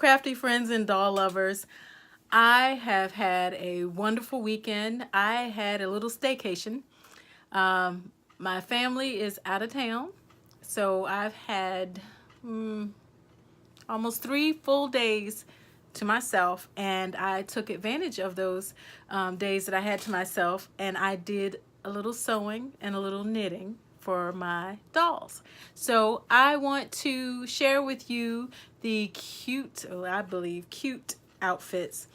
crafty friends and doll lovers. I have had a wonderful weekend. I had a little staycation. My family is out of town, so I've had almost 3 full days to myself, and I took advantage of those days that I had to myself, and I did a little sewing and a little knitting for my dolls. So I want to share with you the cute, I believe, cute outfits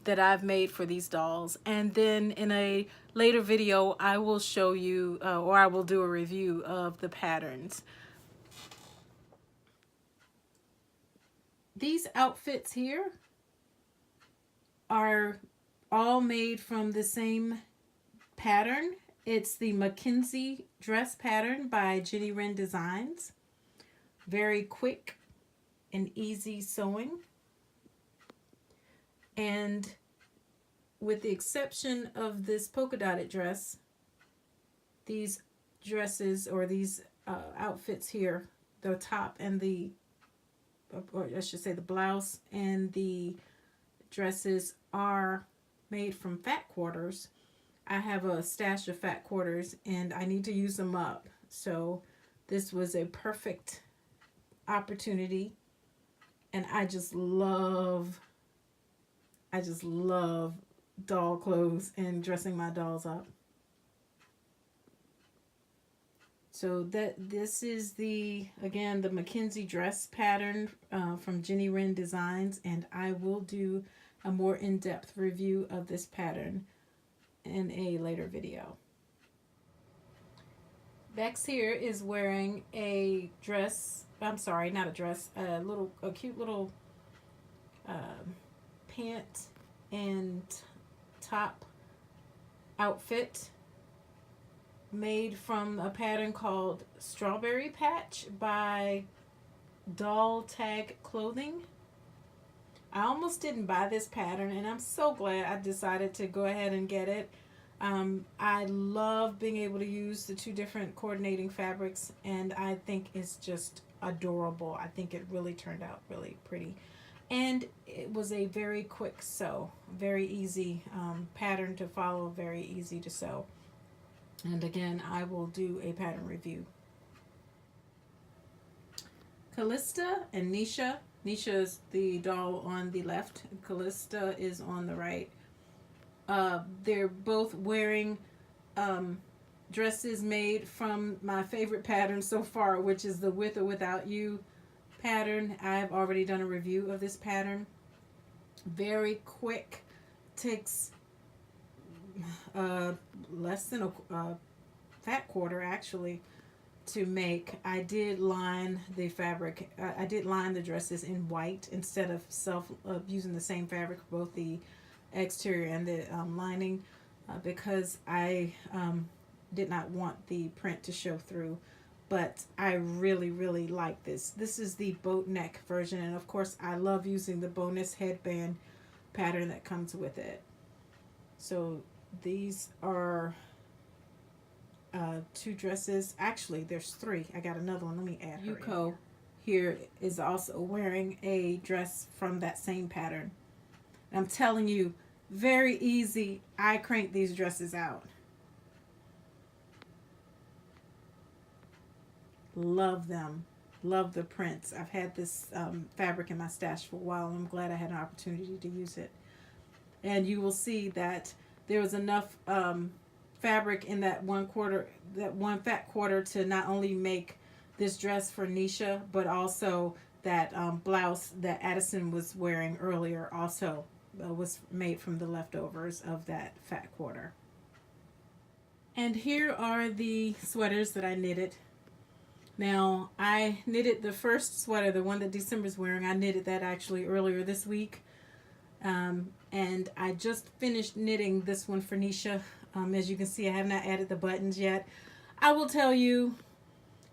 that I've made for these dolls. And then in a later video, I will show you, or I will do a review of the patterns. These outfits here are all made from the same pattern. It's the Mackenzie dress pattern by Jenny Wren Designs. Very quick and easy sewing. And with the exception of this polka dotted dress, these dresses or these outfits here, the top and the, or I should say the blouse and the dresses are made from fat quarters. I have a stash of fat quarters and I need to use them up. So this was a perfect opportunity, and I just love doll clothes and dressing my dolls up. So this is again the Mackenzie dress pattern from Jenny Wren Designs, and I will do a more in-depth review of this pattern in a later video. Bex here is wearing a dress. I'm sorry, not a dress. A cute little pant and top outfit made from a pattern called Strawberry Patch by Doll Tag Clothing. I almost didn't buy this pattern, and I'm so glad I decided to go ahead and get it. I love being able to use the two different coordinating fabrics, and I think it's just adorable. I think it really turned out really pretty. And it was a very quick sew, very easy pattern to follow, very easy to sew. And again, I will do a pattern review. Callista and Nisha. Nisha is the doll on the left. Callista is on the right. They're both wearing dresses made from my favorite pattern so far, which is the With or Without You pattern. I've already done a review of this pattern. Very quick. Takes less than a fat quarter actually to make. I did line the fabric. I did line the dresses in white instead of using the same fabric for both the exterior and the lining because I did not want the print to show through. But I really, really like this. This is the boat neck version, and of course I love using the bonus headband pattern that comes with it. So these are two dresses. Actually, there's three. I got another one. Let me add her. Yuko here is also wearing a dress from that same pattern. I'm telling you, very easy. I crank these dresses out. Love them. Love the prints. I've had this fabric in my stash for a while, and I'm glad I had an opportunity to use it. And you will see that there was enough fabric in that one fat quarter to not only make this dress for Nisha, but also that blouse that Addison was wearing earlier also was made from the leftovers of that fat quarter. And here are the sweaters that I knitted. Now, I knitted the first sweater, the one that December's wearing. I knitted that actually earlier this week. And I just finished knitting this one for Nisha. As you can see, I have not added the buttons yet. I will tell you,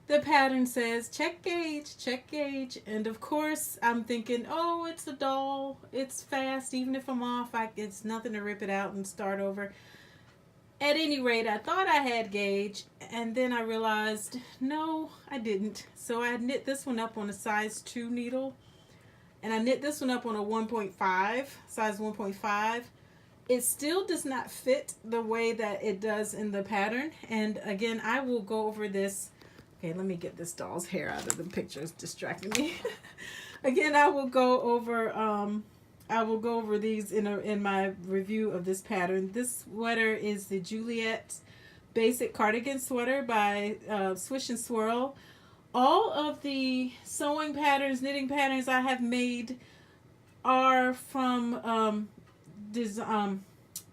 the pattern says, check gauge, check gauge. And of course, I'm thinking, oh, it's a doll. It's fast. Even if I'm off, it's nothing to rip it out and start over. At any rate, I thought I had gauge, and then I realized, no, I didn't. So I knit this one up on a size 2 needle. and I knit this one up on a 1.5, size 1.5. It still does not fit the way that it does in the pattern. And again, I will go over this. Okay, let me get this doll's hair out of the picture. It's distracting me. Again, I will go over these in my review of this pattern. This sweater is the Juliet Basic Cardigan Sweater by Swish and Swirl. All of the sewing patterns, knitting patterns I have made are from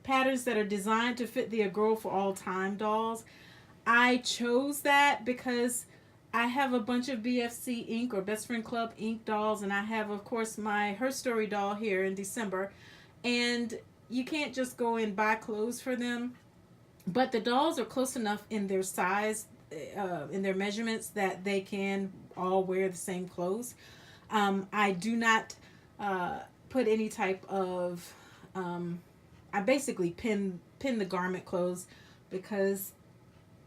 patterns that are designed to fit the A Girl for All Time dolls. I chose that because I have a bunch of BFC ink or Best Friend Club ink dolls, and I have, of course, my Her Story doll here in December. And you can't just go and buy clothes for them, but the dolls are close enough in their size, in their measurements, that they can all wear the same clothes. I do not put any type of I basically pin the garment clothes because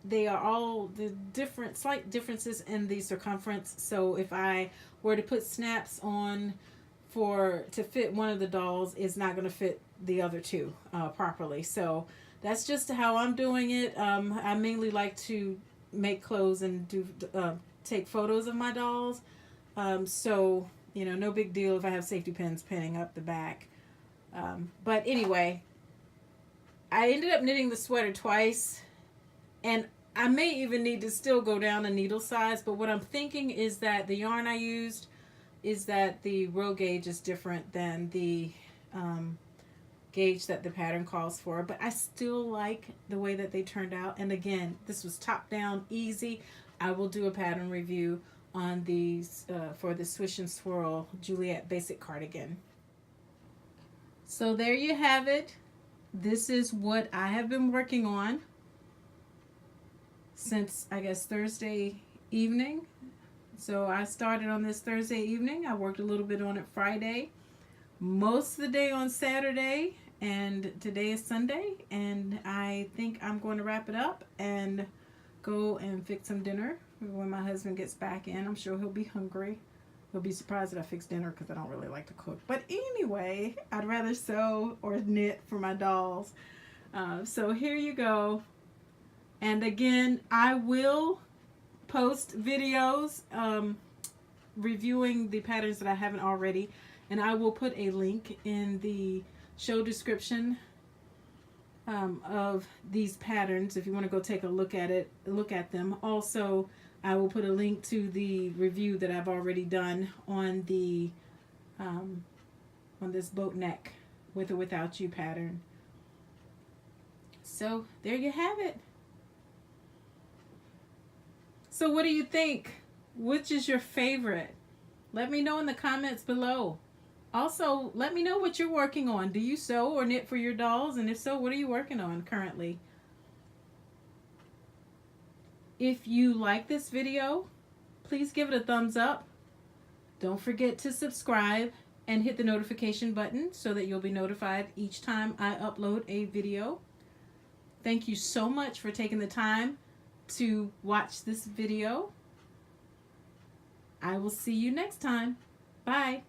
they are all the slight differences in the circumference. So if I were to put snaps on to fit one of the dolls, it's not going to fit the other two properly. So that's just how I'm doing it. I mainly like to make clothes and take photos of my dolls. So, no big deal if I have safety pins pinning up the back. But anyway, I ended up knitting the sweater twice, and I may even need to still go down a needle size, but what I'm thinking is that the yarn I used is that the row gauge is different than the gauge that the pattern calls for, but I still like the way that they turned out. And again, this was top down, easy. I will do a pattern review on these for the Swish and Swirl Juliet Basic Cardigan. So there you have it. This is what I have been working on since, I guess, Thursday evening. So I started on this Thursday evening. I worked a little bit on it Friday, most of the day on Saturday, and today is Sunday. And I think I'm going to wrap it up and go and fix some dinner when my husband gets back in. I'm sure he'll be hungry. He'll be surprised that I fix dinner because I don't really like to cook. But anyway, I'd rather sew or knit for my dolls. So here you go. And again, I will post videos reviewing the patterns that I haven't already. And I will put a link in the show description of these patterns if you want to go take a look at them. Also, I will put a link to the review that I've already done on the on this boat neck with or without you pattern. So there you have it. So what do you think? Which is your favorite? Let me know in the comments below. Also, let me know what you're working on. Do you sew or knit for your dolls? And if so, what are you working on currently? If you like this video, please give it a thumbs up. Don't forget to subscribe and hit the notification button so that you'll be notified each time I upload a video. Thank you so much for taking the time to watch this video. I will see you next time. Bye.